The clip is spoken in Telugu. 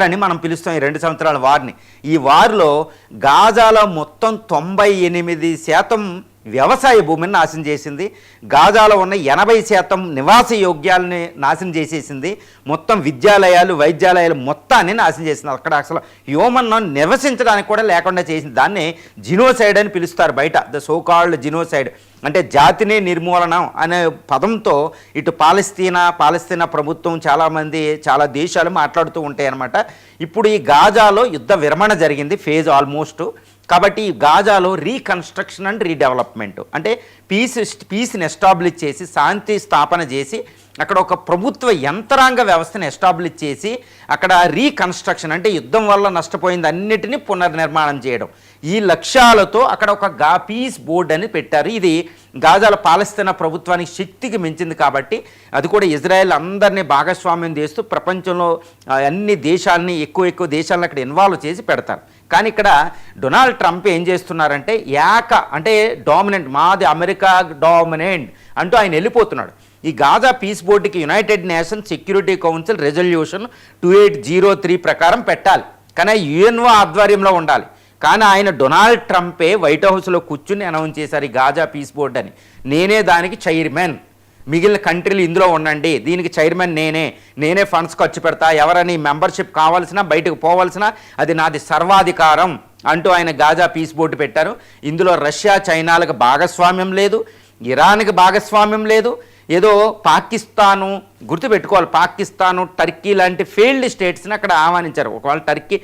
అని మనం పిలుస్తాం ఈ 2 సంవత్సరాల వార్ని. ఈ వార్లో గాజాలో మొత్తం 98% వ్యవసాయ భూమిని నాశనం చేసింది. గాజాలో ఉన్న 80% నివాస యోగ్యాలని నాశనం చేసేసింది. మొత్తం విద్యాలయాలు, వైద్యాలయాలు మొత్తాన్ని నాశనం చేసింది. అక్కడ అసలు హ్యూమన్ నివసించడానికి కూడా లేకుండా చేసింది. దాన్ని జినోసైడ్ అని పిలుస్తారు బయట, ద సో కాల్డ్ జినోసైడ్. అంటే జాతిని నిర్మూలనం అనే పదంతో ఇటు పాలస్తీనా ప్రభుత్వం చాలామంది చాలా దేశాలు మాట్లాడుతూ ఉంటాయి అన్నమాట. ఇప్పుడు ఈ గాజాలో యుద్ధ విరమణ జరిగింది, ఫేజ్ ఆల్మోస్ట్. కాబట్టి ఈ గాజాలో రీకన్స్ట్రక్షన్ అండ్ రీడెవలప్మెంట్ అంటే పీస్ని ఎస్టాబ్లిష్ చేసి, శాంతి స్థాపన చేసి, అక్కడ ఒక ప్రభుత్వ యంత్రాంగ వ్యవస్థను ఎస్టాబ్లిష్ చేసి, అక్కడ రీకన్స్ట్రక్షన్ అంటే యుద్ధం వల్ల నష్టపోయింది అన్నిటినీ పునర్నిర్మాణం చేయడం, ఈ లక్ష్యాలతో అక్కడ ఒక పీస్ బోర్డ్ అని పెట్టారు. ఇది గాజాల పాలస్తీనా ప్రభుత్వానికి శక్తికి మించింది కాబట్టి అది కూడా ఇజ్రాయెల్ అందరినీ భాగస్వామ్యం చేస్తూ ప్రపంచంలో అన్ని దేశాలని ఎక్కువ దేశాలను అక్కడ ఇన్వాల్వ్ చేసి పెడతారు. కానీ ఇక్కడ డొనాల్డ్ ట్రంప్ ఏం చేస్తున్నారంటే అంటే డామినెంట్, మాది అమెరికా డామినెంట్ అంటూ ఆయన వెళ్ళిపోతున్నాడు. ఈ గాజా పీస్ బోర్డుకి United nations security council resolution 2803 ప్రకారం పెట్టాలి, కానీ యుఎన్ఓ ఆధ్వర్యంలో ఉండాలి. కానీ ఆయన డొనాల్డ్ ట్రంపే వైట్ హౌస్లో కూర్చుని అనౌన్స్ చేశారు ఈ గాజా పీస్ బోర్డు అని. నేనే దానికి చైర్మన్, మిగిలిన కంట్రీలు ఇందులో ఉండండి, దీనికి చైర్మన్ నేనే ఫండ్స్ ఖర్చు పెడతా, ఎవరని మెంబర్షిప్ కావాల్సిన బయటకు పోవాల్సిన అది నాది సర్వాధికారం అంటూ ఆయన గాజా పీస్ బోర్డు పెట్టారు. ఇందులో రష్యా, చైనాలకు భాగస్వామ్యం లేదు, ఇరాన్కి భాగస్వామ్యం లేదు. ఏదో పాకిస్తాను, గుర్తుపెట్టుకోవాలి, పాకిస్తాను, టర్కీ లాంటి ఫెయిల్డ్ స్టేట్స్ని అక్కడ ఆహ్వానించారు. ఒకవేళ టర్కీ